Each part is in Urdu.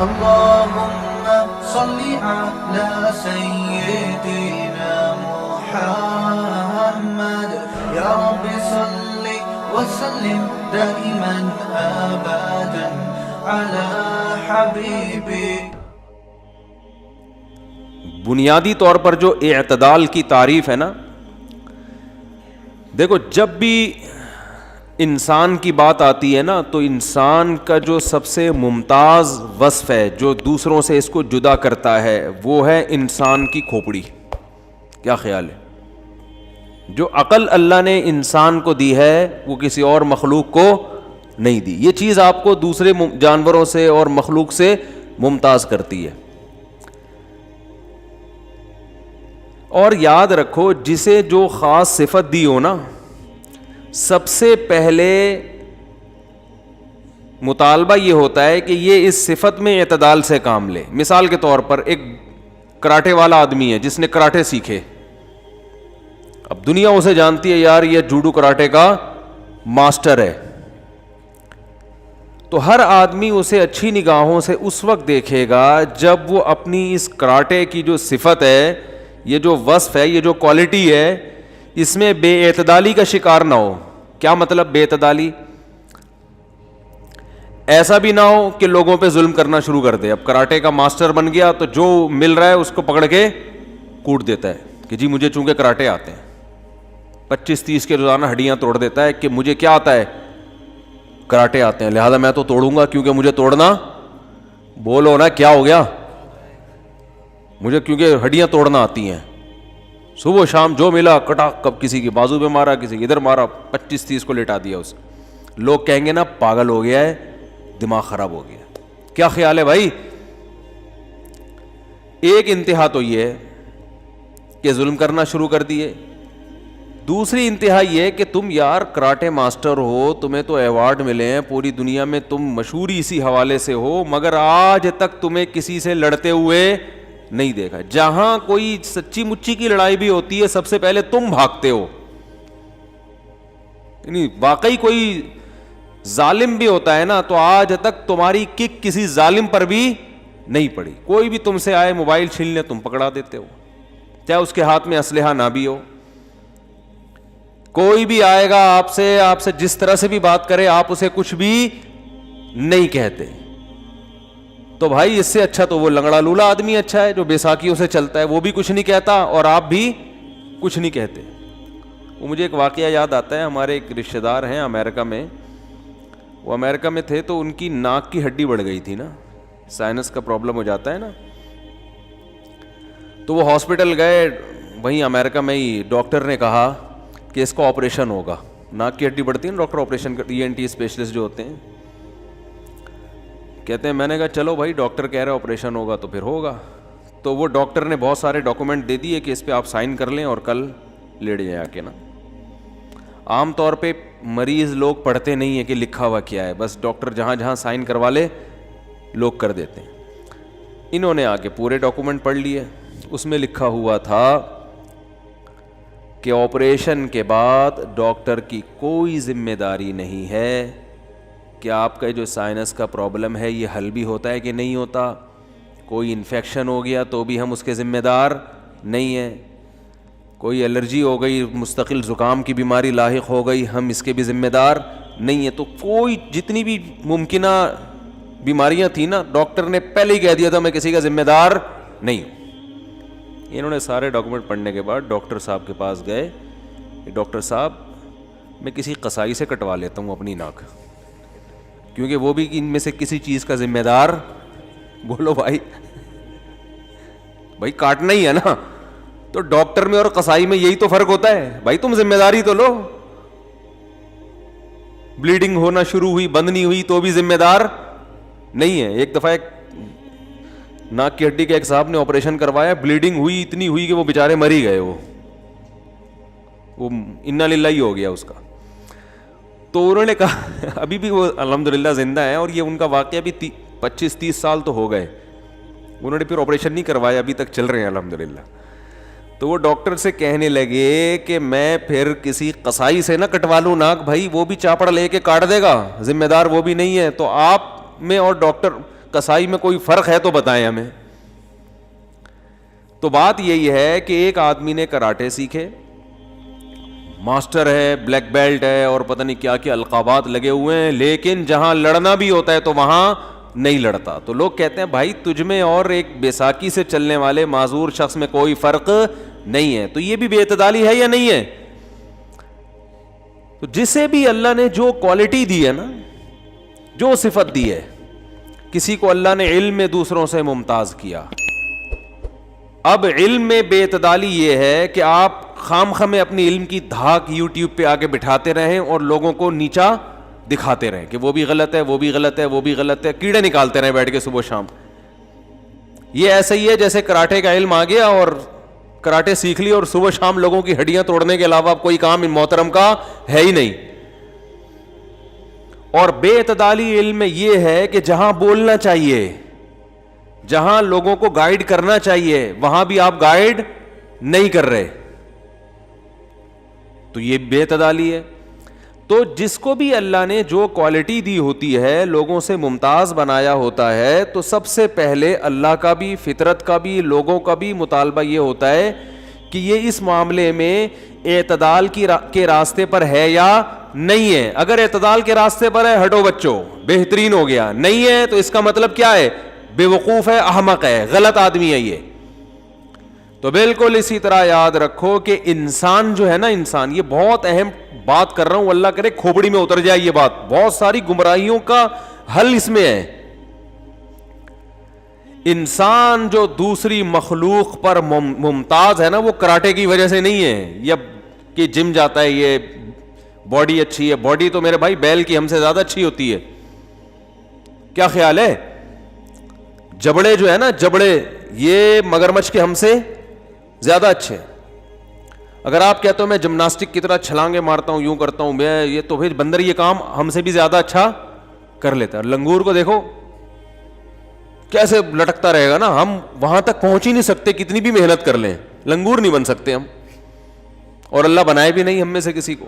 اللهم صل على سيدنا محمد يا رب صل وسلم دائما ابدا على حبيبي. بنیادی طور پر جو اعتدال کی تعریف ہے نا، دیکھو جب بھی انسان کی بات آتی ہے نا تو انسان کا جو سب سے ممتاز وصف ہے جو دوسروں سے اس کو جدا کرتا ہے وہ ہے انسان کی کھوپڑی. کیا خیال ہے؟ جو عقل اللہ نے انسان کو دی ہے وہ کسی اور مخلوق کو نہیں دی. یہ چیز آپ کو دوسرے جانوروں سے اور مخلوق سے ممتاز کرتی ہے. اور یاد رکھو جسے جو خاص صفت دی ہو نا، سب سے پہلے مطالبہ یہ ہوتا ہے کہ یہ اس صفت میں اعتدال سے کام لے. مثال کے طور پر ایک کراٹے والا آدمی ہے جس نے کراٹے سیکھے. اب دنیا اسے جانتی ہے یار یہ جوڈو کراٹے کا ماسٹر ہے، تو ہر آدمی اسے اچھی نگاہوں سے اس وقت دیکھے گا جب وہ اپنی اس کراٹے کی جو صفت ہے، یہ جو وصف ہے، یہ جو کوالٹی ہے، اس میں بے اعتدالی کا شکار نہ ہو. کیا مطلب بے اعتدالی؟ ایسا بھی نہ ہو کہ لوگوں پہ ظلم کرنا شروع کر دے. اب کراٹے کا ماسٹر بن گیا تو جو مل رہا ہے اس کو پکڑ کے کوٹ دیتا ہے کہ جی مجھے چونکہ کراٹے آتے ہیں. 25-30 کے روزانہ ہڈیاں توڑ دیتا ہے کہ مجھے کیا آتا ہے؟ کراٹے آتے ہیں، لہذا میں تو توڑوں گا کیونکہ مجھے توڑنا. بولو نا کیا ہو گیا؟ مجھے کیونکہ ہڈیاں توڑنا آتی ہیں. صبح شام جو ملا کٹا، کب کسی کی بازو پہ مارا، کسی کی ادھر مارا، 25-30 کو لٹا دیا اسے. لوگ کہیں گے نا پاگل ہو گیا ہے، دماغ خراب ہو گیا. کیا خیال ہے بھائی؟ ایک انتہا تو یہ ہے کہ ظلم کرنا شروع کر دیے. دوسری انتہا یہ کہ تم یار کراٹے ماسٹر ہو، تمہیں تو ایوارڈ ملے ہیں پوری دنیا میں، تم مشہوری اسی حوالے سے ہو، مگر آج تک تمہیں کسی سے لڑتے ہوئے نہیں دیکھا. جہاں کوئی سچی مچی کی لڑائی بھی ہوتی ہے سب سے پہلے تم بھاگتے ہو. یعنی واقعی کوئی ظالم بھی ہوتا ہے نا تو آج تک تمہاری کک کسی ظالم پر بھی نہیں پڑی. کوئی بھی تم سے آئے موبائل چھین لے تم پکڑا دیتے ہو، چاہے اس کے ہاتھ میں اسلحہ نہ بھی ہو. کوئی بھی آئے گا آپ سے جس طرح سے بھی بات کرے آپ اسے کچھ بھی نہیں کہتے. تو بھائی اس سے اچھا تو وہ لنگڑا لولا آدمی اچھا ہے جو بیساکھیوں سے چلتا ہے، وہ بھی کچھ نہیں کہتا اور آپ بھی کچھ نہیں کہتے. وہ مجھے ایک واقعہ یاد آتا ہے. ہمارے ایک رشتہ دار ہیں امریکہ میں، وہ امریکہ میں تھے تو ان کی ناک کی ہڈی بڑھ گئی تھی نا، سائنس کا پرابلم ہو جاتا ہے نا. تو وہ ہاسپٹل گئے، وہیں امریکہ میں ہی ڈاکٹر نے کہا کہ اس کا آپریشن ہوگا. ناک کی ہڈی بڑھتی ہے نا، ڈاکٹر آپریشن ENT اسپیشلسٹ جو ہوتے ہیں کہتے ہیں. میں نے کہا چلو بھائی ڈاکٹر کہہ رہے آپریشن ہوگا تو پھر ہوگا. تو وہ ڈاکٹر نے بہت سارے ڈاکومنٹ دے دیے کہ اس پہ آپ سائن کر لیں اور کل لیٹ جائیں آ کے نا. عام طور پہ مریض لوگ پڑھتے نہیں ہیں کہ لکھا ہوا کیا ہے، بس ڈاکٹر جہاں جہاں سائن کروا لے لوگ کر دیتے ہیں. انہوں نے آ کے پورے ڈاکومنٹ پڑھ لیے. اس میں لکھا ہوا تھا کہ آپریشن کے بعد ڈاکٹر کی کوئی ذمہ داری نہیں ہے کہ آپ کا جو سائنس کا پرابلم ہے یہ حل بھی ہوتا ہے کہ نہیں ہوتا. کوئی انفیکشن ہو گیا تو بھی ہم اس کے ذمہ دار نہیں ہیں. کوئی الرجی ہو گئی، مستقل زکام کی بیماری لاحق ہو گئی، ہم اس کے بھی ذمہ دار نہیں ہیں. تو کوئی جتنی بھی ممکنہ بیماریاں تھیں نا ڈاکٹر نے پہلے ہی کہہ دیا تھا میں کسی کا ذمہ دار نہیں ہوں. انہوں نے سارے ڈاکومنٹ پڑھنے کے بعد ڈاکٹر صاحب کے پاس گئے. ڈاکٹر صاحب میں کسی قصائی سے کٹوا لیتا ہوں اپنی ناک، کیونکہ وہ بھی ان میں سے کسی چیز کا ذمہ دار. بولو بھائی کاٹنا ہی ہے نا. تو ڈاکٹر میں اور قصائی میں یہی تو فرق ہوتا ہے. بھائی تم ذمہ داری تو لو. بلیڈنگ ہونا شروع ہوئی، بند نہیں ہوئی تو بھی ذمہ دار نہیں ہے. ایک دفعہ ایک ناک کی ہڈی کے ایک صاحب نے آپریشن کروایا، بلیڈنگ ہوئی اتنی ہوئی کہ وہ بیچارے مر ہی گئے. وہ انا للہ ہی ہو گیا اس کا. تو انہوں نے کہا ابھی بھی وہ الحمدللہ زندہ ہیں اور یہ ان کا واقعہ بھی 25-30 سال تو ہو گئے. انہوں نے پھر آپریشن نہیں کروایا، ابھی تک چل رہے ہیں الحمدللہ. تو وہ ڈاکٹر سے کہنے لگے کہ میں پھر کسی قصائی سے نہ کٹوا لوں ناک، بھائی وہ بھی چاپڑ لے کے کاٹ دے گا، ذمہ دار وہ بھی نہیں ہے. تو آپ میں اور ڈاکٹر کسائی میں کوئی فرق ہے تو بتائیں ہمیں. تو بات یہی ہے کہ ایک آدمی نے کراٹے سیکھے, ماسٹر ہے, بلیک بیلٹ ہے, اور پتہ نہیں کیا کیا القابات لگے ہوئے ہیں, لیکن جہاں لڑنا بھی ہوتا ہے تو وہاں نہیں لڑتا. تو لوگ کہتے ہیں بھائی تجھ میں اور ایک بیساکھی سے چلنے والے معذور شخص میں کوئی فرق نہیں ہے. تو یہ بھی بے اعتدالی ہے یا نہیں ہے؟ تو جسے بھی اللہ نے جو کوالٹی دی ہے نا, جو صفت دی ہے, کسی کو اللہ نے علم میں دوسروں سے ممتاز کیا. اب علم میں بے اعتدالی یہ ہے کہ آپ خام خامے اپنی علم کی دھاک یوٹیوب پہ آگے بٹھاتے رہیں اور لوگوں کو نیچا دکھاتے رہیں کہ وہ بھی غلط ہے, وہ بھی غلط ہے, وہ بھی غلط ہے, کیڑے نکالتے رہیں بیٹھ کے صبح شام. یہ ایسا ہی ہے جیسے کراٹے کا علم آ گیا اور کراٹے سیکھ لی اور صبح شام لوگوں کی ہڈیاں توڑنے کے علاوہ کوئی کام ان محترم کا ہے ہی نہیں. اور بے اعتدالی علم میں یہ ہے کہ جہاں بولنا چاہیے, جہاں لوگوں کو گائیڈ کرنا چاہیے, وہاں بھی آپ گائیڈ نہیں کر رہے, تو یہ بے اعتدالی ہے. تو جس کو بھی اللہ نے جو کوالٹی دی ہوتی ہے, لوگوں سے ممتاز بنایا ہوتا ہے, تو سب سے پہلے اللہ کا بھی, فطرت کا بھی, لوگوں کا بھی مطالبہ یہ ہوتا ہے کہ یہ اس معاملے میں اعتدال کے راستے پر ہے یا نہیں ہے. اگر اعتدال کے راستے پر ہے, ہٹو بچوں, بہترین ہو گیا. نہیں ہے تو اس کا مطلب کیا ہے؟ بے وقوف ہے, احمق ہے, غلط آدمی ہے یہ. تو بالکل اسی طرح یاد رکھو کہ انسان جو ہے نا, انسان, یہ بہت اہم بات کر رہا ہوں, اللہ کرے کھوپڑی میں اتر جائے یہ بات. بہت ساری گمراہیوں کا حل اس میں ہے. انسان جو دوسری مخلوق پر ممتاز ہے نا, وہ کراٹے کی وجہ سے نہیں ہے, یا کہ جم جاتا ہے, یہ باڈی اچھی ہے. باڈی تو میرے بھائی بیل کی ہم سے زیادہ اچھی ہوتی ہے. کیا خیال ہے؟ جبڑے جو ہے نا, جبڑے, یہ مگرمچھ کے ہم سے زیادہ اچھے. اگر آپ کہتے ہو میں جمناسٹک کی طرح چھلانگے مارتا ہوں, یوں کرتا ہوں میں, یہ تو پھر بندر یہ کام ہم سے بھی زیادہ اچھا کر لیتا ہے. لنگور کو دیکھو کیسے لٹکتا رہے گا نا, ہم وہاں تک پہنچ ہی نہیں سکتے کتنی بھی محنت کر لیں, لنگور نہیں بن سکتے ہم, اور اللہ بنائے بھی نہیں ہم میں سے کسی کو.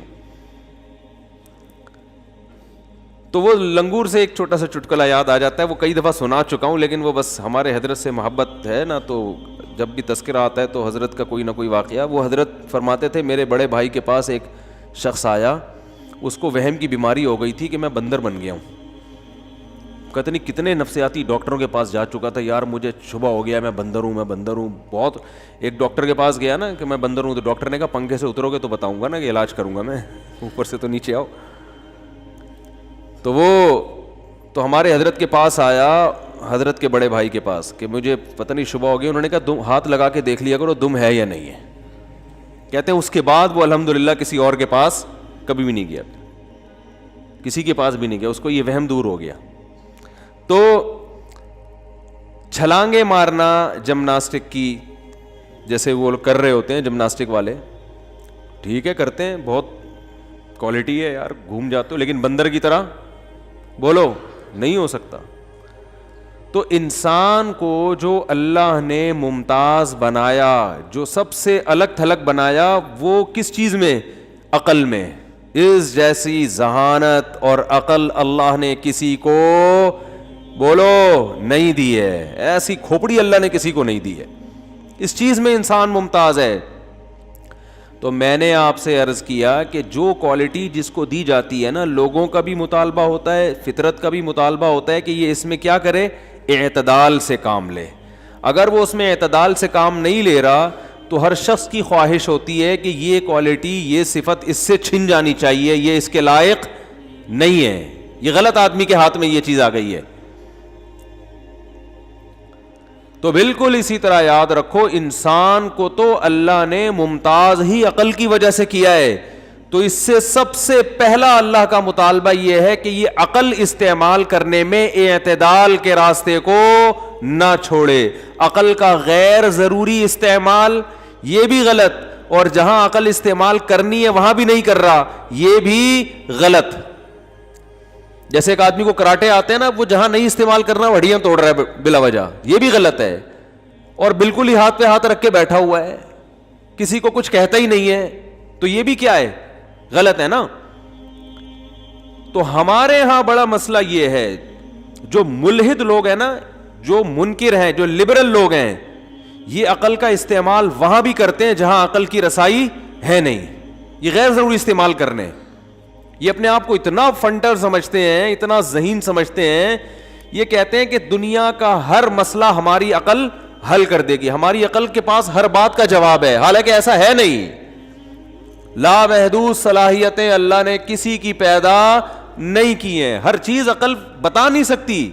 تو وہ لنگور سے ایک چھوٹا سا چٹکلا یاد آ جاتا ہے, وہ کئی دفعہ سنا چکا ہوں, لیکن وہ بس ہمارے حضرت سے محبت ہے نا, تو جب بھی تذکرہ آتا ہے تو حضرت کا کوئی نہ کوئی واقعہ. وہ حضرت فرماتے تھے میرے بڑے بھائی کے پاس ایک شخص آیا, اس کو وہم کی بیماری ہو گئی تھی کہ میں بندر بن گیا ہوں. کہتے نہیں کتنے نفسیاتی ڈاکٹروں کے پاس جا چکا تھا, یار مجھے شبہ ہو گیا میں بندر ہوں, میں بندر ہوں. بہت, ایک ڈاکٹر کے پاس گیا نا کہ میں بندر ہوں, تو ڈاکٹر نے کہا پنکھے سے اترو گے تو بتاؤں گا نا کہ علاج کروں گا میں, اوپر سے تو نیچے آؤ. تو وہ تو ہمارے حضرت کے پاس آیا, حضرت کے بڑے بھائی کے پاس, کہ مجھے پتہ نہیں شبہ ہو گیا. انہوں نے کہا ہاتھ لگا کے دیکھ لیا کرو دم ہے یا نہیں ہے. کہتے ہیں اس کے بعد وہ الحمدللہ کسی اور کے پاس کبھی بھی نہیں گیا, کسی کے پاس بھی نہیں گیا, اس کو یہ وہم دور ہو گیا. تو چھلانگے مارنا جمناسٹک کی, جیسے وہ کر رہے ہوتے ہیں جمناسٹک والے, ٹھیک ہے کرتے ہیں, بہت کوالٹی ہے یار, گھوم جاتے ہو, لیکن بندر کی طرح بولو نہیں ہو سکتا. تو انسان کو جو اللہ نے ممتاز بنایا, جو سب سے الگ تھلگ بنایا, وہ کس چیز میں؟ عقل میں. اس جیسی ذہانت اور عقل اللہ نے کسی کو بولو نہیں دی ہے, ایسی کھوپڑی اللہ نے کسی کو نہیں دی ہے. اس چیز میں انسان ممتاز ہے. تو میں نے آپ سے عرض کیا کہ جو کوالٹی جس کو دی جاتی ہے نا, لوگوں کا بھی مطالبہ ہوتا ہے, فطرت کا بھی مطالبہ ہوتا ہے کہ یہ اس میں کیا کرے, اعتدال سے کام لے. اگر وہ اس میں اعتدال سے کام نہیں لے رہا تو ہر شخص کی خواہش ہوتی ہے کہ یہ کوالٹی, یہ صفت اس سے چھن جانی چاہیے, یہ اس کے لائق نہیں ہے, یہ غلط آدمی کے ہاتھ میں یہ چیز آ گئی ہے. تو بالکل اسی طرح یاد رکھو, انسان کو تو اللہ نے ممتاز ہی عقل کی وجہ سے کیا ہے. تو اس سے سب سے پہلا اللہ کا مطالبہ یہ ہے کہ یہ عقل استعمال کرنے میں اعتدال کے راستے کو نہ چھوڑے. عقل کا غیر ضروری استعمال یہ بھی غلط, اور جہاں عقل استعمال کرنی ہے وہاں بھی نہیں کر رہا, یہ بھی غلط. جیسے ایک آدمی کو کراٹے آتے ہیں نا, وہ جہاں نہیں استعمال کرنا وہ ہڈیاں توڑ رہا ہے بلا وجہ, یہ بھی غلط ہے. اور بالکل ہی ہاتھ پہ ہاتھ رکھ کے بیٹھا ہوا ہے, کسی کو کچھ کہتا ہی نہیں ہے, تو یہ بھی کیا ہے, غلط ہے نا. تو ہمارے ہاں بڑا مسئلہ یہ ہے, جو ملحد لوگ ہیں نا, جو منکر ہیں, جو لبرل لوگ ہیں, یہ عقل کا استعمال وہاں بھی کرتے ہیں جہاں عقل کی رسائی ہے نہیں. یہ غیر ضروری استعمال کرنے. یہ اپنے آپ کو اتنا فنٹر سمجھتے ہیں, اتنا ذہین سمجھتے ہیں, یہ کہتے ہیں کہ دنیا کا ہر مسئلہ ہماری عقل حل کر دے گی, ہماری عقل کے پاس ہر بات کا جواب ہے. حالانکہ ایسا ہے نہیں. لا محدود صلاحیتیں اللہ نے کسی کی پیدا نہیں کی ہیں, ہر چیز عقل بتا نہیں سکتی.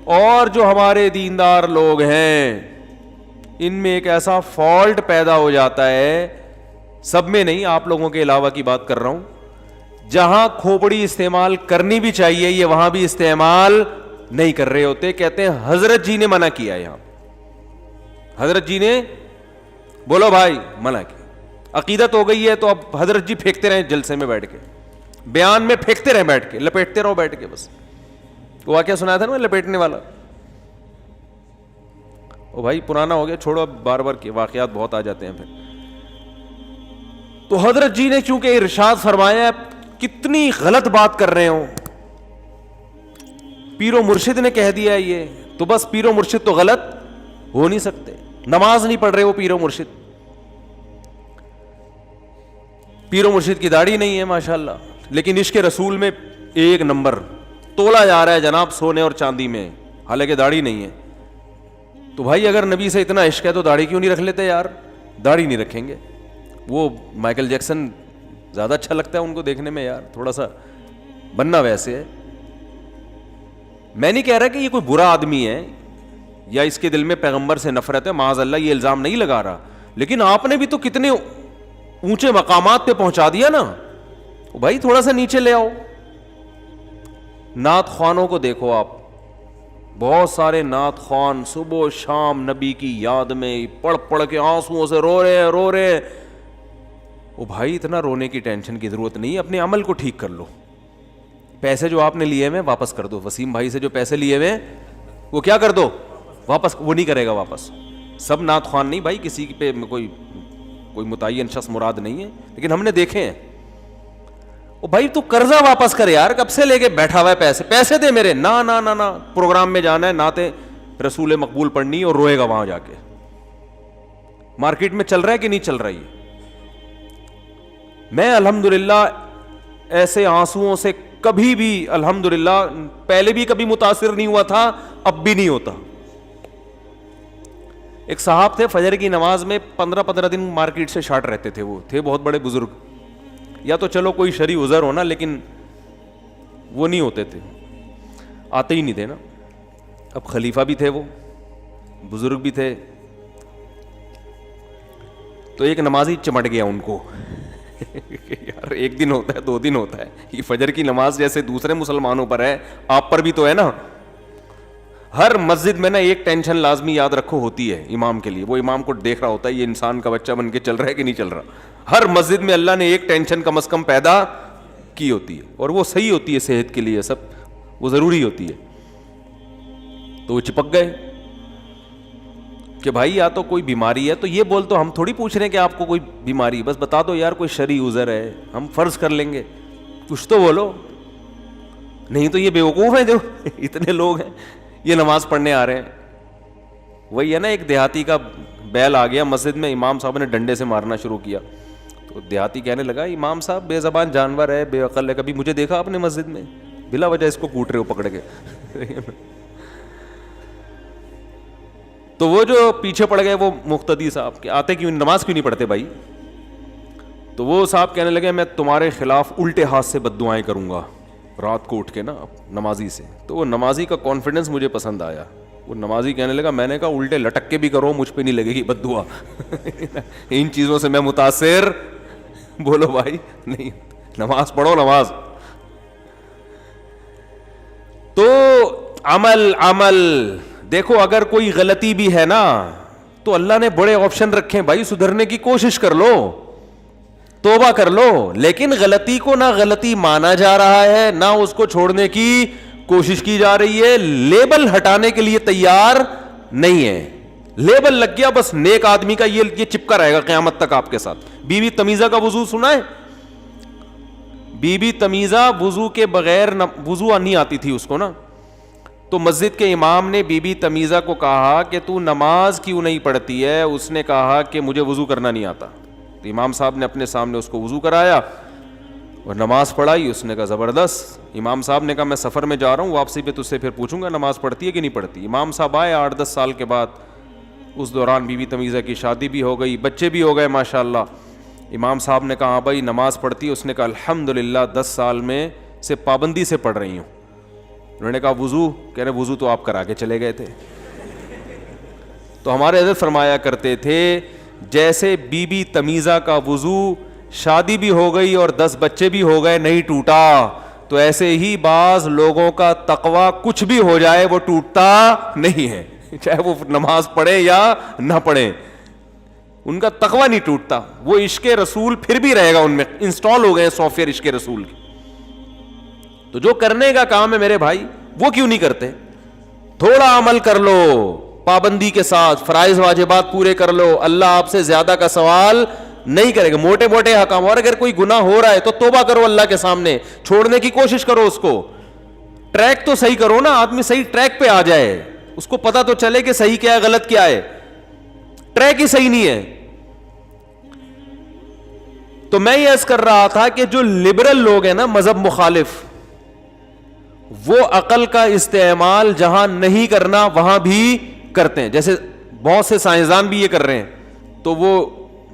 اور جو ہمارے دیندار لوگ ہیں ان میں ایک ایسا فالٹ پیدا ہو جاتا ہے, سب میں نہیں, آپ لوگوں کے علاوہ کی بات کر رہا ہوں, جہاں کھوپڑی استعمال کرنی بھی چاہیے یہ وہاں بھی استعمال نہیں کر رہے ہوتے. کہتے ہیں حضرت جی نے منع کیا, یہاں حضرت جی نے, بولو بھائی, منع کیا. عقیدت ہو گئی ہے تو اب حضرت جی پھینکتے رہیں جلسے میں بیٹھ کے, بیان میں پھینکتے رہیں بیٹھ کے, لپیٹتے رہو بیٹھ کے. بس وہ واقعہ سنایا تھا نا لپیٹنے والا, او بھائی پرانا ہو گیا, چھوڑو, اب بار بار کے واقعات بہت آ جاتے ہیں پھر. تو حضرت جی نے چونکہ ارشاد فرمایا, کتنی غلط بات کر رہے ہوں, پیر و مرشد نے کہہ دیا یہ, تو بس پیر و مرشد تو غلط ہو نہیں سکتے. نماز نہیں پڑھ رہے وہ پیر و مرشد, پیر و مرشد کی داڑھی نہیں ہے ماشاءاللہ, لیکن عشق رسول میں ایک نمبر تولا جا رہا ہے جناب سونے اور چاندی میں, حالانکہ داڑھی نہیں ہے. تو بھائی اگر نبی سے اتنا عشق ہے تو داڑھی کیوں نہیں رکھ لیتے یار؟ داڑھی نہیں رکھیں گے. وہ مائیکل جیکسن زیادہ اچھا لگتا ہے ان کو دیکھنے میں یار, تھوڑا سا بننا ویسے ہے. میں نہیں کہہ رہا کہ یہ کوئی برا آدمی ہے یا اس کے دل میں پیغمبر سے نفرت ہے, معاذ اللہ, یہ الزام نہیں لگا رہا, لیکن آپ نے بھی تو کتنے اونچے مقامات پہ پہنچا دیا نا بھائی, تھوڑا سا نیچے لے آؤ. نعت خوانوں کو دیکھو آپ, بہت سارے نعت خوان صبح و شام نبی کی یاد میں پڑھ پڑھ کے آنسوؤں سے رو رہے ہیں. او بھائی اتنا رونے کی ٹینشن کی ضرورت نہیں ہے, اپنے عمل کو ٹھیک کر لو. پیسے جو آپ نے لیے ہوئے واپس کر دو, وسیم بھائی سے جو پیسے لیے ہوئے وہ کیا کر دو واپس, وہ نہیں کرے گا واپس. سب نعت خوان نہیں بھائی, کسی پہ کوئی متعین شخص مراد نہیں ہے, لیکن ہم نے دیکھے ہیں. او بھائی تو قرضہ واپس کر یار, کب سے لے کے بیٹھا ہوا ہے, پیسے دے میرے. نہ نہ نہ نہ, پروگرام میں جانا ہے, نعتیں رسول مقبول پڑھنی اور روئے گا وہاں جا کے. مارکیٹ میں چل رہا ہے کہ نہیں چل رہی ہے؟ میں الحمدللہ ایسے آنسوؤں سے کبھی بھی الحمدللہ پہلے بھی کبھی متاثر نہیں ہوا تھا, اب بھی نہیں ہوتا. ایک صاحب تھے فجر کی نماز میں 15 دن مارکیٹ سے شارٹ رہتے تھے, وہ تھے بہت بڑے بزرگ, یا تو چلو کوئی شرعی عذر ہونا, لیکن وہ نہیں ہوتے تھے, آتے ہی نہیں تھے نا. اب خلیفہ بھی تھے, وہ بزرگ بھی تھے, تو ایک نمازی چمٹ گیا ان کو یار ایک دن ہوتا ہے, 2 دن ہوتا ہے, یہ فجر کی نماز جیسے دوسرے مسلمانوں پر ہے آپ پر بھی تو ہے نا. ہر مسجد میں نا ایک ٹینشن لازمی یاد رکھو ہوتی ہے امام کے لیے, وہ امام کو دیکھ رہا ہوتا ہے یہ انسان کا بچہ بن کے چل رہا ہے کہ نہیں چل رہا. ہر مسجد میں اللہ نے ایک ٹینشن کم از کم پیدا کی ہوتی ہے, اور وہ صحیح ہوتی ہے صحت کے لیے, سب وہ ضروری ہوتی ہے. تو وہ چپک گئے کہ بھائی یا تو کوئی بیماری ہے, تو یہ بول تو ہم تھوڑی پوچھ رہے ہیں کہ آپ کو کوئی بیماری, بس بتا دو یار کوئی شرعی عذر ہے, ہم فرض کر لیں گے, کچھ تو بولو. نہیں تو یہ بیوقوف ہیں جو اتنے لوگ ہیں یہ نماز پڑھنے آ رہے ہیں. وہی ہے نا, ایک دیہاتی کا بیل آ گیا مسجد میں, امام صاحب نے ڈنڈے سے مارنا شروع کیا, تو دیہاتی کہنے لگا امام صاحب بے زبان جانور ہے, بے عقل ہے, کبھی مجھے دیکھا آپ نے مسجد میں, بلا وجہ اس کو کوٹ رہے ہو پکڑ کے. تو وہ جو پیچھے پڑ گئے وہ مقتدی صاحب کے, آتے کیوں نماز کیوں نہیں پڑھتے بھائی؟ تو وہ صاحب کہنے لگے میں تمہارے خلاف الٹے ہاتھ سے بد دعائیں کروں گا رات کو اٹھ کے نا نمازی سے. تو وہ نمازی کا کانفیڈنس مجھے پسند آیا. وہ نمازی کہنے لگا میں نے کہا الٹے لٹک کے بھی کرو, مجھ پہ نہیں لگے گی بد دعا. ان چیزوں سے میں متاثر, بولو بھائی نہیں, نماز پڑھو نماز. تو عمل دیکھو, اگر کوئی غلطی بھی ہے نا تو اللہ نے بڑے آپشن رکھے ہیں بھائی, سدھرنے کی کوشش کر لو, توبہ کر لو. لیکن غلطی کو نہ غلطی مانا جا رہا ہے, نہ اس کو چھوڑنے کی کوشش کی جا رہی ہے, لیبل ہٹانے کے لیے تیار نہیں ہے. لیبل لگ گیا بس نیک آدمی کا, یہ چپکا رہے گا قیامت تک آپ کے ساتھ. بیوی تمیزہ کا وضو سنا ہے؟ بی بی تمیزہ وضو کے بغیر وضو نہیں آتی تھی اس کو نا, تو مسجد کے امام نے بی بی تمیزہ کو کہا کہ تو نماز کیوں نہیں پڑھتی ہے؟ اس نے کہا کہ مجھے وضو کرنا نہیں آتا. تو امام صاحب نے اپنے سامنے اس کو وضو کرایا اور نماز پڑھائی. اس نے کہا زبردست. امام صاحب نے کہا میں سفر میں جا رہا ہوں, واپسی پہ تجھ سے پھر پوچھوں گا نماز پڑھتی ہے کہ نہیں پڑھتی. امام صاحب آئے 8-10 سال کے بعد, اس دوران بی بی تمیزہ کی شادی بھی ہو گئی, بچے بھی ہو گئے ماشاءاللہ. امام صاحب نے کہا ہاں بھائی نماز پڑھتی ہے؟ اس نے کہا الحمدللہ 10 سال میں سے پابندی سے پڑھ رہی ہوں. انہوں نے کہا وضو؟ کہہ رہے وضو تو آپ کرا کے چلے گئے تھے. تو ہمارے حضرت فرمایا کرتے تھے جیسے بی بی تمیزہ کا وضو شادی بھی ہو گئی اور 10 بچے بھی ہو گئے نہیں ٹوٹا, تو ایسے ہی بعض لوگوں کا تقویٰ کچھ بھی ہو جائے وہ ٹوٹتا نہیں ہے, چاہے وہ نماز پڑھے یا نہ پڑھے, ان کا تقویٰ نہیں ٹوٹتا. وہ عشق رسول پھر بھی رہے گا ان میں, انسٹال ہو گئے سافٹ ویئر عشق رسول کی. تو جو کرنے کا کام ہے میرے بھائی وہ کیوں نہیں کرتے؟ تھوڑا عمل کر لو پابندی کے ساتھ, فرائض واجبات پورے کر لو, اللہ آپ سے زیادہ کا سوال نہیں کرے گا. موٹے موٹے حکام, اور اگر کوئی گناہ ہو رہا ہے تو توبہ کرو اللہ کے سامنے, چھوڑنے کی کوشش کرو اس کو. ٹریک تو صحیح کرو نا, آدمی صحیح ٹریک پہ آ جائے, اس کو پتا تو چلے کہ صحیح کیا ہے غلط کیا ہے. ٹریک ہی صحیح نہیں ہے. تو میں یہ عرض کر رہا تھا کہ جو لبرل لوگ ہیں نا, مذہب مخالف, وہ عقل کا استعمال جہاں نہیں کرنا وہاں بھی کرتے ہیں. جیسے بہت سے سائنسدان بھی یہ کر رہے ہیں. تو وہ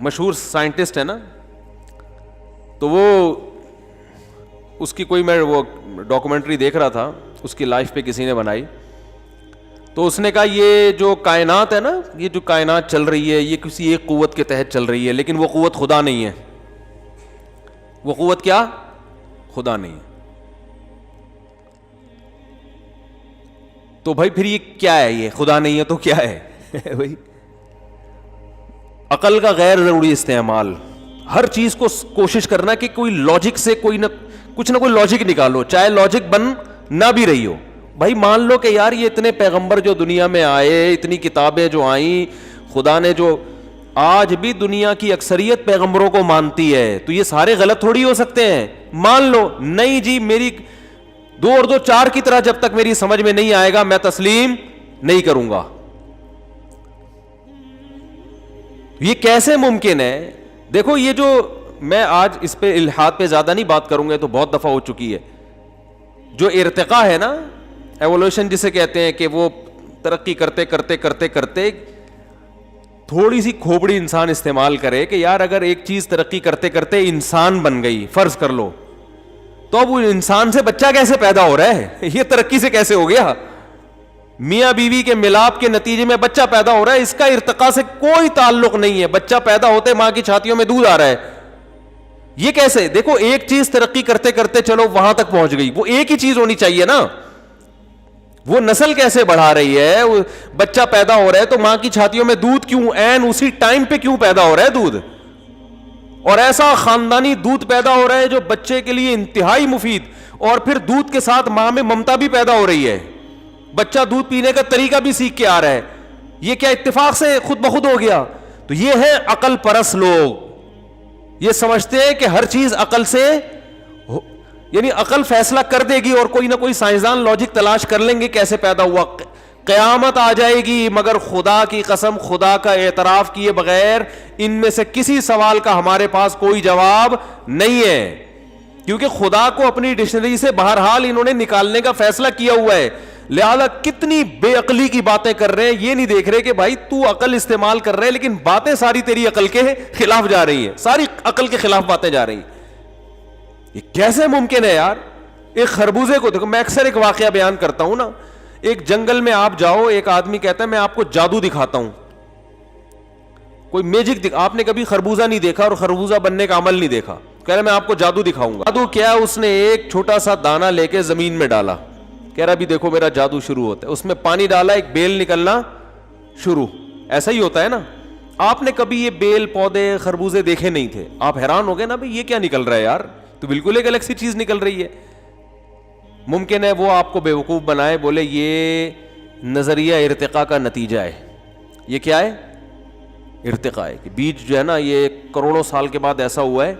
مشہور سائنٹسٹ ہے نا, تو وہ اس کی کوئی, میں وہ ڈاکومنٹری دیکھ رہا تھا, اس کی لائف پہ کسی نے بنائی. تو اس نے کہا یہ جو کائنات ہے نا, یہ جو کائنات چل رہی ہے یہ کسی ایک قوت کے تحت چل رہی ہے, لیکن وہ قوت خدا نہیں ہے. وہ قوت کیا؟ خدا نہیں ہے. تو بھائی پھر یہ کیا ہے؟ یہ خدا نہیں ہے تو کیا ہے بھائی؟ عقل کا غیر ضروری استعمال. ہر چیز کو کوشش کرنا کہ کوئی لاجک سے کوئی نہ کچھ لاجک نکالو, چاہے لاجک بن نہ بھی رہی ہو. بھائی مان لو کہ یار یہ اتنے پیغمبر جو دنیا میں آئے, اتنی کتابیں جو آئیں, خدا نے جو, آج بھی دنیا کی اکثریت پیغمبروں کو مانتی ہے, تو یہ سارے غلط تھوڑی ہو سکتے ہیں. مان لو نہیں جی, میری 2 اور 2 4 کی طرح جب تک میری سمجھ میں نہیں آئے گا میں تسلیم نہیں کروں گا. یہ کیسے ممکن ہے؟ دیکھو یہ جو میں آج اس پہ الحاد پہ زیادہ نہیں بات کروں گا, تو بہت دفعہ ہو چکی ہے. جو ارتقاء ہے نا, ایوولوشن جسے کہتے ہیں, کہ وہ ترقی کرتے کرتے کرتے کرتے تھوڑی سی کھوپڑی انسان استعمال کرے کہ یار اگر ایک چیز ترقی کرتے کرتے انسان بن گئی, فرض کر لو, تو اب وہ انسان سے بچہ کیسے پیدا ہو رہا ہے؟ یہ ترقی سے کیسے ہو گیا؟ میاں بیوی کے ملاپ کے نتیجے میں بچہ پیدا ہو رہا ہے, اس کا ارتقاء سے کوئی تعلق نہیں ہے. بچہ پیدا ہوتے ماں کی چھاتیوں میں دودھ آ رہا ہے. یہ کیسے؟ دیکھو ایک چیز ترقی کرتے کرتے چلو وہاں تک پہنچ گئی, وہ ایک ہی چیز ہونی چاہیے نا. وہ نسل کیسے بڑھا رہی ہے؟ بچہ پیدا ہو رہا ہے تو ماں کی چھاتیوں میں دودھ کیوں عین اسی ٹائم پہ کیوں پیدا ہو رہا ہے دودھ؟ اور ایسا خاندانی دودھ پیدا ہو رہا ہے جو بچے کے لیے انتہائی مفید, اور پھر دودھ کے ساتھ ماں میں ممتا بھی پیدا ہو رہی ہے. بچہ دودھ پینے کا طریقہ بھی سیکھ کے آ رہا ہے. یہ کیا اتفاق سے خود بخود ہو گیا؟ تو یہ ہے عقل پرست لوگ. یہ سمجھتے ہیں کہ ہر چیز عقل سے, یعنی عقل فیصلہ کر دے گی اور کوئی نہ کوئی سائنسدان لاجک تلاش کر لیں گے کیسے پیدا ہوا. قیامت آ جائے گی مگر خدا کی قسم, خدا کا اعتراف کیے بغیر ان میں سے کسی سوال کا ہمارے پاس کوئی جواب نہیں ہے, کیونکہ خدا کو اپنی ڈکشنری سے بہرحال انہوں نے نکالنے کا فیصلہ کیا ہوا ہے. لہذا کتنی بے عقلی کی باتیں کر رہے ہیں, یہ نہیں دیکھ رہے کہ بھائی تو عقل استعمال کر رہے, لیکن باتیں ساری تیری عقل کے خلاف جا رہی ہیں, ساری عقل کے خلاف باتیں جا رہی ہیں. یہ کیسے ممکن ہے یار؟ ایک خربوزے کو دیکھو, میں اکثر ایک واقعہ بیان کرتا ہوں نا, ایک جنگل میں آپ جاؤ, ایک آدمی کہتا ہے میں آپ کو جادو دکھاتا ہوں, کوئی میجک آپ نے کبھی خربوزہ نہیں دیکھا اور خربوزہ بننے کا عمل نہیں دیکھا, کہہ رہا میں آپ کو جادو دکھاؤں گا. جادو کیا؟ اس نے ایک چھوٹا سا دانہ لے کے زمین میں ڈالا, کہہ رہا بھی دیکھو میرا جادو شروع ہوتا ہے. اس میں پانی ڈالا, ایک بیل نکلنا شروع. ایسا ہی ہوتا ہے نا. آپ نے کبھی یہ بیل پودے خربوزے دیکھے نہیں تھے, آپ حیران ہو گئے نا بھئی یہ کیا نکل رہا ہے یار, تو بالکل ایک الگ سی چیز نکل رہی ہے. ممکن ہے وہ آپ کو بیوقوف بنائے, بولے یہ نظریہ ارتقاء کا نتیجہ ہے. یہ کیا ہے؟ ارتقاء ہے کہ بیج جو ہے نا یہ کروڑوں سال کے بعد ایسا ہوا ہے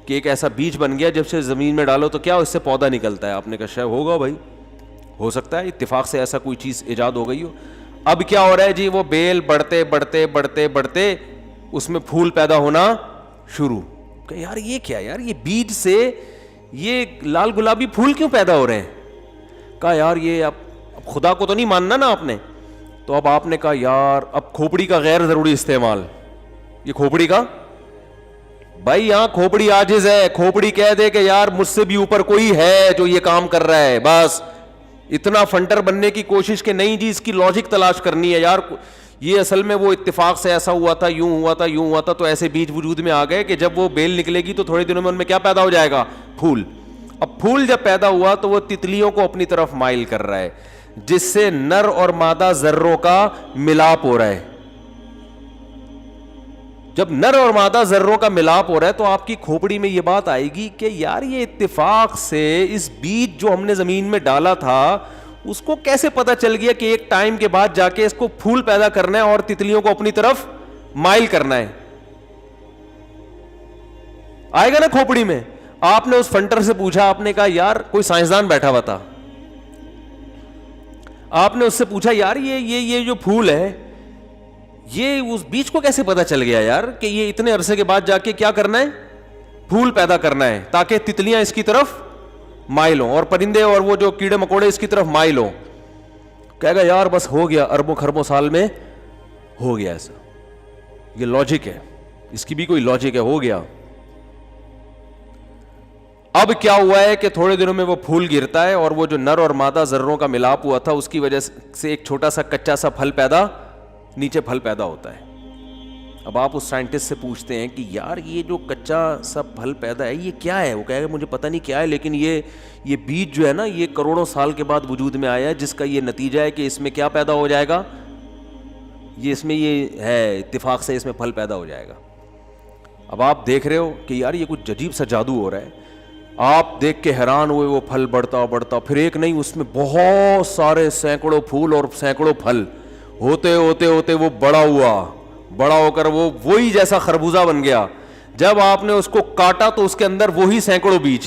کہ ایک ایسا بیج بن گیا جب سے زمین میں ڈالو تو کیا اس سے پودا نکلتا ہے. آپ نے کہا شاید ہوگا بھائی, ہو سکتا ہے اتفاق سے ایسا کوئی چیز ایجاد ہو گئی ہو. اب کیا ہو رہا ہے جی, وہ بیل بڑھتے بڑھتے بڑھتے بڑھتے اس میں پھول پیدا ہونا شروع. کہ یار یہ کیا, یار یہ بیج سے یہ لال گلابی پھول کیوں پیدا ہو رہے ہیں. کہا یار یہ اب خدا کو تو نہیں ماننا نا آپ نے. تو اب آپ نے کہا یار اب کھوپڑی کا غیر ضروری استعمال. یہ کھوپڑی کا, بھائی یہاں کھوپڑی عاجز ہے, کھوپڑی کہہ دے کہ یار مجھ سے بھی اوپر کوئی ہے جو یہ کام کر رہا ہے, بس اتنا فنٹر بننے کی کوشش کہ نہیں جی اس کی لاجک تلاش کرنی ہے. یار یہ اصل میں وہ اتفاق سے ایسا ہوا تھا, یوں ہوا تھا, یوں ہوا تھا, تو ایسے بیج وجود میں آ گئے کہ جب وہ بیل نکلے گی تو تھوڑے دنوں میں ان میں کیا پیدا ہو جائے گا, پھول. اب پھول جب پیدا ہوا تو وہ تتلیوں کو اپنی طرف مائل کر رہا ہے, جس سے نر اور مادہ ذروں کا ملاپ ہو رہا ہے. جب نر اور مادہ ذروں کا ملاپ ہو رہا ہے تو آپ کی کھوپڑی میں یہ بات آئے گی کہ یار یہ اتفاق سے اس بیج جو ہم نے زمین میں ڈالا تھا اس کو کیسے پتا چل گیا کہ ایک ٹائم کے بعد جا کے اس کو پھول پیدا کرنا ہے اور تتلیوں کو اپنی طرف مائل کرنا ہے. آئے گا نا کھوپڑی میں. آپ نے اس فنٹر سے پوچھا, آپ نے کہا یار کوئی سائنسدان بیٹھا ہوا تھا, آپ نے اس سے پوچھا یار یہ جو پھول ہے یہ اس بیج کو کیسے پتا چل گیا یار کہ یہ اتنے عرصے کے بعد جا کے کیا کرنا ہے, پھول پیدا کرنا ہے تاکہ تتلیاں اس کی طرف مائل ہوں اور پرندے اور وہ جو کیڑے مکوڑے اس کی طرف مائل ہوں. کہے گا یار بس ہو گیا, اربوں خربوں سال میں ہو گیا ایسا. یہ لاجک ہے, اس کی بھی کوئی لاجک ہے, ہو گیا. اب کیا ہوا ہے کہ تھوڑے دنوں میں وہ پھول گرتا ہے اور وہ جو نر اور مادہ ذروں کا ملاپ ہوا تھا اس کی وجہ سے ایک چھوٹا سا کچا سا پھل پیدا, نیچے پھل پیدا ہوتا ہے. اب آپ اس سائنٹسٹ سے پوچھتے ہیں کہ یار یہ جو کچا سا پھل پیدا ہے یہ کیا ہے. وہ کہے گا مجھے پتہ نہیں کیا ہے, لیکن یہ بیج جو ہے نا یہ کروڑوں سال کے بعد وجود میں آیا ہے, جس کا یہ نتیجہ ہے کہ اس میں کیا پیدا ہو جائے گا, یہ اس میں یہ ہے اتفاق سے اس میں پھل پیدا ہو جائے گا. اب آپ دیکھ رہے ہو کہ یار یہ کچھ عجیب سا جادو ہو رہا ہے. آپ دیکھ کے حیران ہوئے, وہ پھل بڑھتا بڑھتا پھر ایک نہیں اس میں بہت سارے سینکڑوں پھول اور سینکڑوں پھل ہوتے ہوتے ہوتے وہ بڑا ہوا, بڑا ہو کر وہ وہی جیسا خربوزہ بن گیا. جب آپ نے اس کو کاٹا تو اس کے اندر وہی سینکڑوں بیج.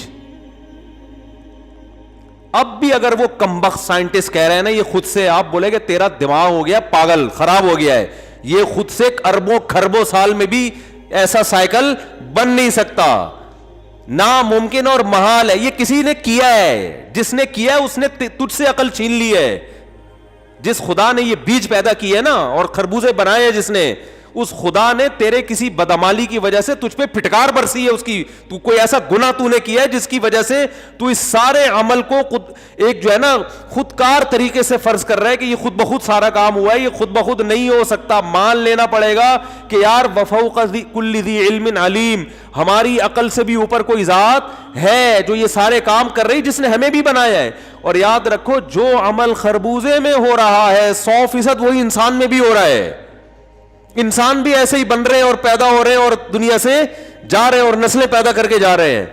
اب بھی اگر وہ کمبخت سائنٹسٹ کہہ رہے ہیں نا یہ خود سے, آپ بولے کہ تیرا دماغ ہو گیا پاگل, خراب ہو گیا ہے, یہ خود سے اربوں خربوں سال میں بھی ایسا سائیکل بن نہیں سکتا, ناممکن اور محال ہے. یہ کسی نے کیا ہے, جس نے کیا ہے اس نے تجھ سے عقل چھین لی ہے. جس خدا نے یہ بیج پیدا کی ہے نا اور خربوزے بنائے ہیں جس نے, اس خدا نے تیرے کسی بدعمالی کی وجہ سے تجھ پہ پھٹکار برسی ہے اس کی. تو کوئی ایسا گناہ تو نے کیا ہے جس کی وجہ سے تو اس سارے عمل کو ایک جو ہے نا خودکار طریقے سے فرض کر رہا ہے کہ یہ خود بخود سارا کام ہوا ہے. یہ خود بخود نہیں ہو سکتا. مان لینا پڑے گا کہ یار وفوق کل ذی علم علیم, ہماری عقل سے بھی اوپر کوئی ذات ہے جو یہ سارے کام کر رہی, جس نے ہمیں بھی بنایا ہے. اور یاد رکھو جو عمل خربوزے میں ہو رہا ہے 100% وہی انسان میں بھی ہو رہا ہے. انسان بھی ایسے ہی بن رہے ہیں اور پیدا ہو رہے ہیں اور دنیا سے جا رہے ہیں اور نسلیں پیدا کر کے جا رہے ہیں.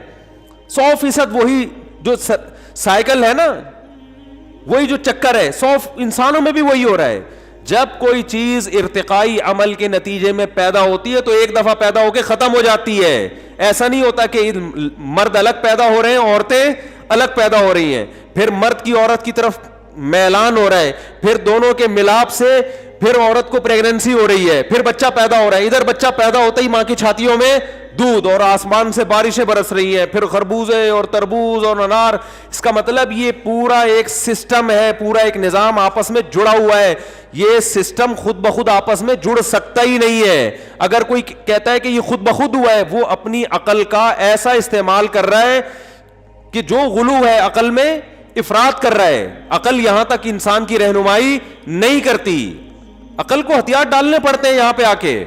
100% وہی جو سائیکل ہے نا, وہی جو چکر ہے 100 انسانوں میں بھی وہی ہو رہا ہے. جب کوئی چیز ارتقائی عمل کے نتیجے میں پیدا ہوتی ہے تو ایک دفعہ پیدا ہو کے ختم ہو جاتی ہے. ایسا نہیں ہوتا کہ مرد الگ پیدا ہو رہے ہیں, عورتیں الگ پیدا ہو رہی ہیں, پھر مرد کی عورت کی طرف میلان ہو رہا ہے, پھر دونوں کے ملاپ سے پھر عورت کو پریگننسی ہو رہی ہے, پھر بچہ پیدا ہو رہا ہے. ادھر بچہ پیدا ہوتا ہی ماں کی چھاتیوں میں دودھ اور آسمان سے بارشیں برس رہی ہیں, پھر خربوزے اور تربوز اور انار. اس کا مطلب یہ پورا ایک سسٹم ہے, پورا ایک نظام آپس میں جڑا ہوا ہے. یہ سسٹم خود بخود آپس میں جڑ سکتا ہی نہیں ہے. اگر کوئی کہتا ہے کہ یہ خود بخود ہوا ہے, وہ اپنی عقل کا ایسا استعمال کر رہا ہے کہ جو غلو ہے عقل میں, افراط کر رہا ہے. عقل یہاں تک انسان کی رہنمائی نہیں کرتی. عقل کو ہتھیار ڈالنے پڑتے ہیں, یہاں پہ آ کے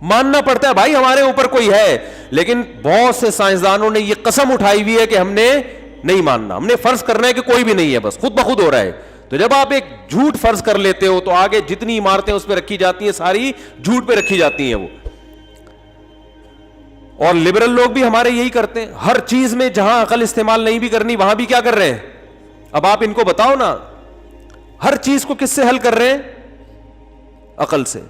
ماننا پڑتا ہے بھائی ہمارے اوپر کوئی ہے. لیکن بہت سے سائنسدانوں نے یہ قسم اٹھائی ہوئی ہے کہ ہم نے نہیں ماننا, ہم نے فرض کرنا ہے کہ کوئی بھی نہیں ہے, بس خود بخود ہو رہا ہے. تو جب آپ ایک جھوٹ فرض کر لیتے ہو تو آگے جتنی عمارتیں اس پہ رکھی جاتی ہیں ساری جھوٹ پہ رکھی جاتی ہیں وہ. اور لبرل لوگ بھی ہمارے یہی کرتے ہیں, ہر چیز میں جہاں عقل استعمال نہیں بھی کرنی وہاں بھی کیا کر رہے ہیں. اب آپ ان کو بتاؤ نا, ہر چیز کو کس سے حل کر رہے ہیں, عقل سے.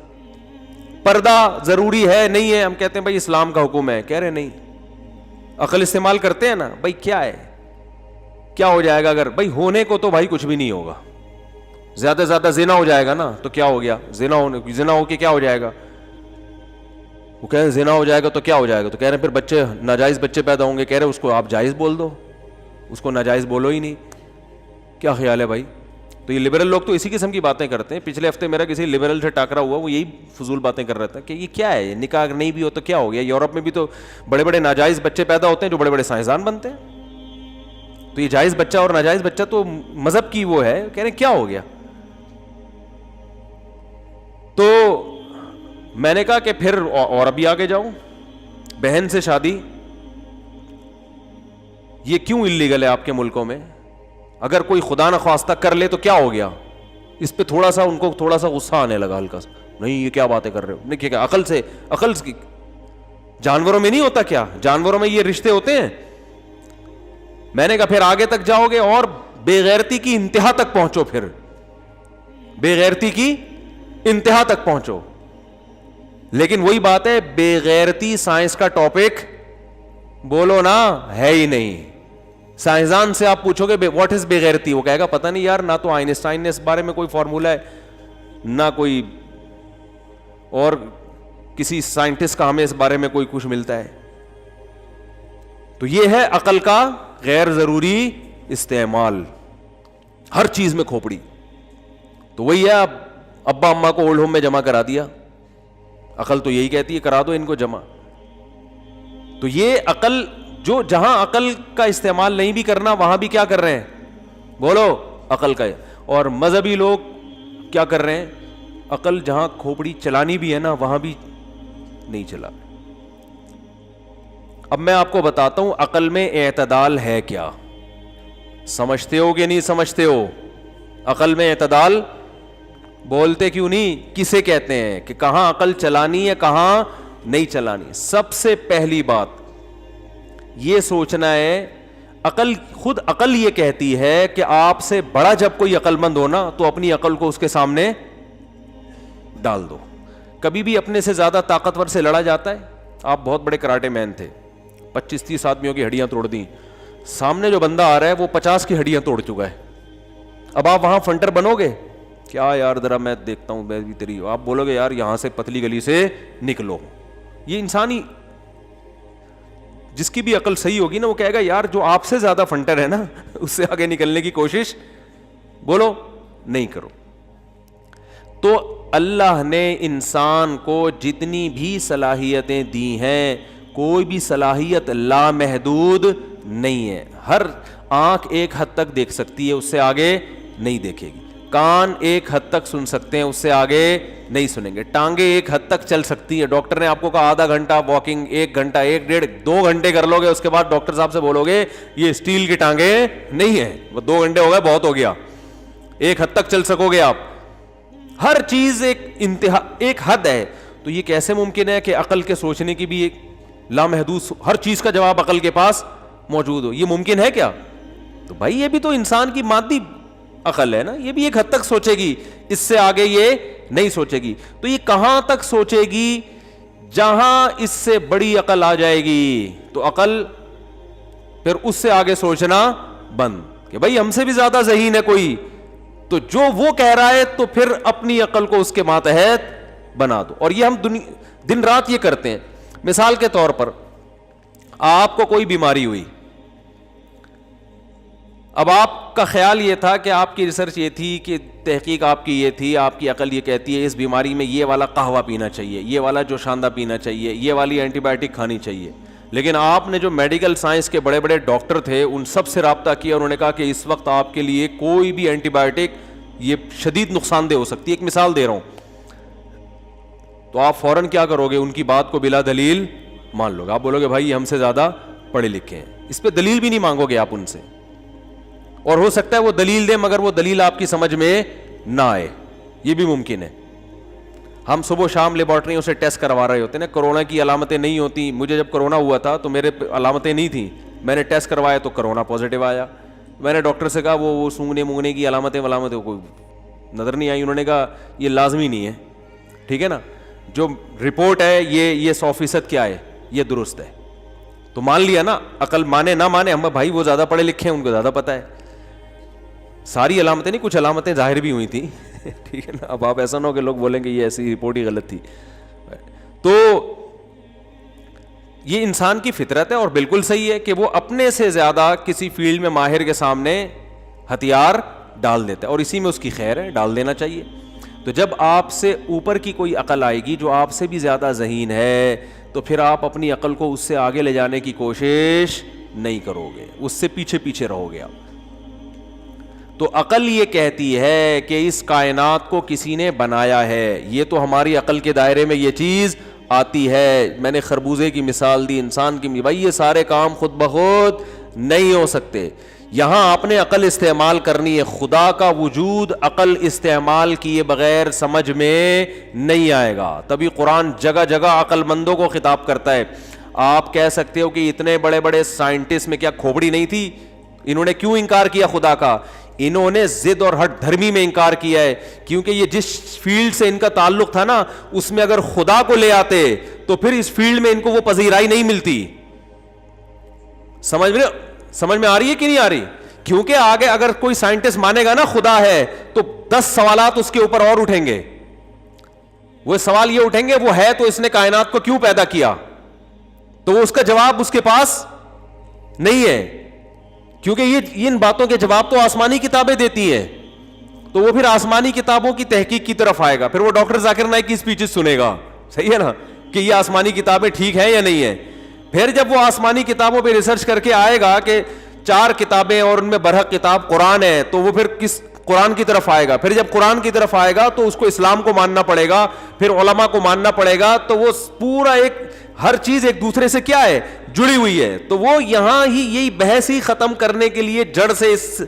پردہ ضروری ہے نہیں ہے, ہم کہتے ہیں بھائی اسلام کا حکم ہے, کہہ رہے نہیں. عقل استعمال کرتے ہیں نا بھائی کیا ہے, کیا ہو جائے گا اگر بھائی ہونے کو تو بھائی کچھ بھی نہیں ہوگا, زیادہ سے زیادہ زنا ہو جائے گا نا تو کیا ہو گیا, زنا ہو کے کیا ہو جائے گا, وہ کہہ رہے زنا ہو جائے گا تو کیا ہو جائے گا, تو کہہ رہے پھر بچے ناجائز بچے پیدا ہوں گے, کہہ رہے اس کو آپ جائز بول دو, اس کو ناجائز بولو ہی نہیں. کیا خیال ہے بھائی؟ تو یہ لبرل لوگ تو اسی قسم کی باتیں کرتے ہیں. پچھلے ہفتے میرا کسی لبرل سے ٹاکرا ہوا, وہ یہی فضول باتیں کر رہا تھا کہ یہ کیا ہے, نکاح نہیں بھی ہو تو کیا ہو گیا, یورپ میں بھی تو بڑے بڑے ناجائز بچے پیدا ہوتے ہیں جو بڑے بڑے سائنسدان بنتے ہیں, تو یہ جائز بچہ اور ناجائز بچہ تو مذہب کی وہ ہے, کہہ رہے ہیں کیا ہو گیا. تو میں نے کہا کہ پھر اور ابھی آگے جاؤں, بہن سے شادی یہ کیوں اللیگل ہے آپ کے ملکوں میں؟ اگر کوئی خدا نخواستہ کر لے تو کیا ہو گیا؟ اس پہ تھوڑا سا ان کو تھوڑا سا غصہ آنے لگا ہلکا سا, نہیں یہ کیا باتیں کر رہے ہو, نہیں کیا عقل سے جانوروں میں نہیں ہوتا کیا, جانوروں میں یہ رشتے ہوتے ہیں. میں نے کہا پھر آگے تک جاؤ گے اور بے غیرتی کی انتہا تک پہنچو, پھر بے غیرتی کی انتہا تک پہنچو. لیکن وہی بات ہے, بے غیرتی سائنس کا ٹاپک بولو نا ہے ہی نہیں. سائنسدان سے آپ پوچھو گے واٹ از بے غیرتی, وہ کہے گا پتہ نہیں یار, نہ تو آئنسٹائن نے اس بارے میں کوئی فارمولا ہے, نہ کوئی اور کسی سائنٹسٹ کا ہمیں اس بارے میں کوئی کچھ ملتا ہے. تو یہ ہے عقل کا غیر ضروری استعمال, ہر چیز میں کھوپڑی. تو وہی ہے, ابا اماں کو اولڈ ہوم میں جمع کرا دیا, عقل تو یہی کہتی ہے کرا دو ان کو جمع. تو یہ عقل جو جہاں عقل کا استعمال نہیں بھی کرنا وہاں بھی کیا کر رہے ہیں, بولو عقل کا. اور مذہبی لوگ کیا کر رہے ہیں, عقل جہاں کھوپڑی چلانی بھی ہے نا وہاں بھی نہیں چلا. اب میں آپ کو بتاتا ہوں عقل میں اعتدال ہے کیا, سمجھتے ہو کہ نہیں سمجھتے ہو؟ عقل میں اعتدال بولتے کیوں نہیں, کسے کہتے ہیں کہ کہاں عقل چلانی ہے کہاں نہیں چلانی. سب سے پہلی بات یہ سوچنا ہے, خود عقل یہ کہتی ہے کہ آپ سے بڑا جب کوئی عقل مند ہو نا تو اپنی عقل کو اس کے سامنے ڈال دو. کبھی بھی اپنے سے زیادہ طاقتور سے لڑا جاتا ہے. آپ بہت بڑے کراٹے مین تھے, 25-30 آدمیوں کی ہڈیاں توڑ دیں, سامنے جو بندہ آ رہا ہے وہ 50 کی ہڈیاں توڑ چکا ہے. اب آپ وہاں فنٹر بنو گے کیا یار ذرا میں دیکھتا ہوں میں بھی تیری, آپ بولو گے یار یہاں سے پتلی گلی سے نکلو. یہ انسانی جس کی بھی عقل صحیح ہوگی نا وہ کہے گا یار جو آپ سے زیادہ فنٹر ہے نا اس سے آگے نکلنے کی کوشش بولو نہیں کرو. تو اللہ نے انسان کو جتنی بھی صلاحیتیں دی ہیں, کوئی بھی صلاحیت لامحدود نہیں ہے. ہر آنکھ ایک حد تک دیکھ سکتی ہے, اس سے آگے نہیں دیکھے گی. کان ایک حد تک سن سکتے ہیں, اس سے آگے نہیں سنیں گے. ٹانگیں ایک حد تک چل سکتی ہیں. ڈاکٹر نے آپ کو کہا آدھا گھنٹہ واکنگ, 1 گھنٹہ, 1-1.5-2 گھنٹے کر لو گے, اس کے بعد ڈاکٹر صاحب سے بولو گے یہ اسٹیل کی ٹانگیں نہیں ہیں, وہ 2 گھنٹے ہو گئے بہت ہو گیا. ایک حد تک چل سکو گے آپ. ہر چیز ایک انتہا, ایک حد ہے. تو یہ کیسے ممکن ہے کہ عقل کے سوچنے کی بھی ایک لامحدود, ہر چیز کا جواب عقل کے پاس موجود ہو؟ یہ ممکن ہے کیا؟ تو بھائی یہ بھی تو انسان کی مادی عقل ہے نا, یہ بھی ایک حد تک سوچے گی, اس سے آگے یہ نہیں سوچے گی. تو یہ کہاں تک سوچے گی؟ جہاں اس سے بڑی عقل آ جائے گی تو عقل پھر اس سے آگے سوچنا بند, کہ بھائی ہم سے بھی زیادہ ذہین ہے کوئی, تو جو وہ کہہ رہا ہے تو پھر اپنی عقل کو اس کے ماتحت بنا دو. اور یہ ہم دن رات یہ کرتے ہیں. مثال کے طور پر آپ کو کوئی بیماری ہوئی, اب آپ کا خیال یہ تھا کہ آپ کی ریسرچ یہ تھی کہ تحقیق آپ کی یہ تھی, آپ کی عقل یہ کہتی ہے اس بیماری میں یہ والا قہوہ پینا چاہیے, یہ والا جوشاندہ پینا چاہیے, یہ والی اینٹی بائیوٹک کھانی چاہیے. لیکن آپ نے جو میڈیکل سائنس کے بڑے بڑے ڈاکٹر تھے ان سب سے رابطہ کیا, انہوں نے کہا کہ اس وقت آپ کے لیے کوئی بھی اینٹی بائیوٹک یہ شدید نقصان دہ ہو سکتی ہے. ایک مثال دے رہا ہوں, تو آپ فوراً کیا کرو گے؟ ان کی بات کو بلا دلیل مان لو گے. آپ بولو گے بھائی ہم سے زیادہ پڑھے لکھے ہیں, اس پہ دلیل بھی نہیں مانگو گے آپ ان سے. اور ہو سکتا ہے وہ دلیل دیں مگر وہ دلیل آپ کی سمجھ میں نہ آئے, یہ بھی ممکن ہے. ہم صبح شام لیبارٹریوں سے ٹیسٹ کروا رہے ہوتے ہیں نا, کرونا کی علامتیں نہیں ہوتی. مجھے جب کرونا ہوا تھا تو میرے علامتیں نہیں تھیں, میں نے ٹیسٹ کروایا تو کرونا پازیٹیو آیا. میں نے ڈاکٹر سے کہا وہ سونگنے مونگنے کی علامتیں کوئی نظر نہیں آئی. انہوں نے کہا یہ لازمی نہیں ہے, ٹھیک ہے نا, جو رپورٹ ہے یہ 100% کیا ہے, یہ درست ہے. تو مان لیا نا, عقل مانے نہ مانے, ہم بھائی وہ زیادہ پڑھے لکھے ہیں, ان کو زیادہ پتہ ہے. ساری علامتیں نہیں, کچھ علامتیں ظاہر بھی ہوئی تھیں, ٹھیک ہے نا. اب آپ ایسا نہ ہو کہ لوگ بولیں گے یہ ایسی رپورٹ ہی غلط تھی. تو یہ انسان کی فطرت ہے, اور بالکل صحیح ہے کہ وہ اپنے سے زیادہ کسی فیلڈ میں ماہر کے سامنے ہتھیار ڈال دیتا ہے, اور اسی میں اس کی خیر ہے, ڈال دینا چاہیے. تو جب آپ سے اوپر کی کوئی عقل آئے گی جو آپ سے بھی زیادہ ذہین ہے, تو پھر آپ اپنی عقل کو اس سے آگے لے جانے کی کوشش نہیں کرو گے, اس سے پیچھے پیچھے رہو گے آپ. تو عقل یہ کہتی ہے کہ اس کائنات کو کسی نے بنایا ہے, یہ تو ہماری عقل کے دائرے میں یہ چیز آتی ہے. میں نے خربوزے کی مثال دی, انسان کی, بھائی یہ سارے کام خود بخود نہیں ہو سکتے. یہاں آپ نے عقل استعمال کرنی ہے. خدا کا وجود عقل استعمال کیے بغیر سمجھ میں نہیں آئے گا. تبھی قرآن جگہ جگہ عقل مندوں کو خطاب کرتا ہے. آپ کہہ سکتے ہو کہ اتنے بڑے بڑے سائنٹسٹ میں کیا کھوپڑی نہیں تھی؟ انہوں نے کیوں انکار کیا خدا کا؟ انہوں نے ضد اور ہٹ دھرمی میں انکار کیا ہے, کیونکہ یہ جس فیلڈ سے ان کا تعلق تھا نا, اس میں اگر خدا کو لے آتے تو پھر اس فیلڈ میں ان کو وہ پذیرائی نہیں ملتی. سمجھ میں آ رہی ہے کہ نہیں آ رہی؟ کیونکہ آگے اگر کوئی سائنٹسٹ مانے گا نا خدا ہے, تو 10 سوالات اس کے اوپر اور اٹھیں گے. وہ سوال یہ اٹھیں گے, وہ ہے تو اس نے کائنات کو کیوں پیدا کیا؟ تو اس کا جواب اس کے پاس نہیں ہے, کیونکہ یہ ان باتوں کے جواب تو آسمانی کتابیں دیتی ہیں. تو وہ پھر آسمانی کتابوں کی تحقیق کی طرف آئے گا. پھر وہ ڈاکٹر ذاکر نائک کی اسپیچز سنے گا, صحیح ہے نا, کہ یہ آسمانی کتابیں ٹھیک ہیں یا نہیں ہیں. پھر جب وہ آسمانی کتابوں پہ ریسرچ کر کے آئے گا کہ 4 کتابیں اور ان میں برحق کتاب قرآن ہے, تو وہ پھر کس قرآن کی طرف آئے گا. پھر جب قرآن کی طرف آئے گا تو اس کو اسلام کو ماننا پڑے گا, پھر علماء کو ماننا پڑے گا. تو وہ پورا ایک ہر چیز ایک دوسرے سے کیا ہے, جڑی ہوئی ہے. تو وہ یہاں ہی یہی بحث ہی ختم کرنے کے لیے جڑ سے اس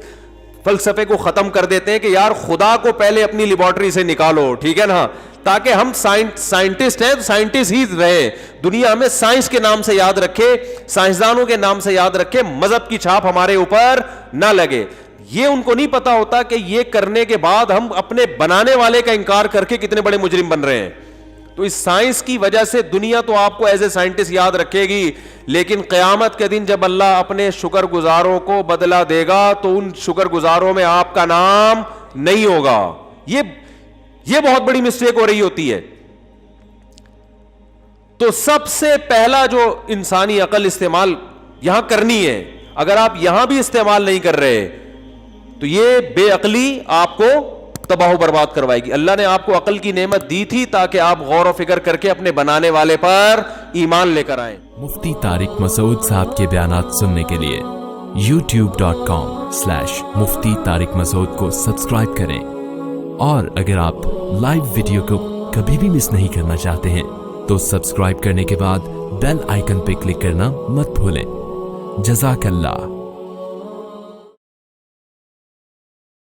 فلسفے کو ختم کر دیتے ہیں کہ یار خدا کو پہلے اپنی لیبارٹری سے نکالو, ٹھیک ہے نا, تاکہ ہم سائنٹسٹ ہیں تو سائنٹسٹ ہی رہے. دنیا ہمیں سائنس کے نام سے یاد رکھے, سائنسدانوں کے نام سے یاد رکھے, مذہب کی چھاپ ہمارے اوپر نہ لگے. یہ ان کو نہیں پتا ہوتا کہ یہ کرنے کے بعد ہم اپنے بنانے والے کا انکار کر کے کتنے بڑے مجرم بن رہے ہیں. تو اس سائنس کی وجہ سے دنیا تو آپ کو ایز اے سائنٹسٹ یاد رکھے گی, لیکن قیامت کے دن جب اللہ اپنے شکر گزاروں کو بدلہ دے گا تو ان شکر گزاروں میں آپ کا نام نہیں ہوگا. یہ بہت بڑی مسٹیک ہو رہی ہوتی ہے. تو سب سے پہلا جو انسانی عقل استعمال یہاں کرنی ہے, اگر آپ یہاں بھی استعمال نہیں کر رہے تو یہ بے عقلی آپ کو تباہ و برباد کروائے گی. اللہ نے آپ کو عقل کی نعمت دی تھی تاکہ آپ غور و فکر کر کے اپنے بنانے والے پر ایمان لے کر آئیں. مفتی طارق مسعود صاحب کے بیانات سننے کے لیے youtube.com/مفتی طارق مسعود کو سبسکرائب کریں, اور اگر آپ لائیو ویڈیو کو کبھی بھی مس نہیں کرنا چاہتے ہیں تو سبسکرائب کرنے کے بعد بیل آئیکن پہ کلک کرنا مت بھولیں. جزاک اللہ.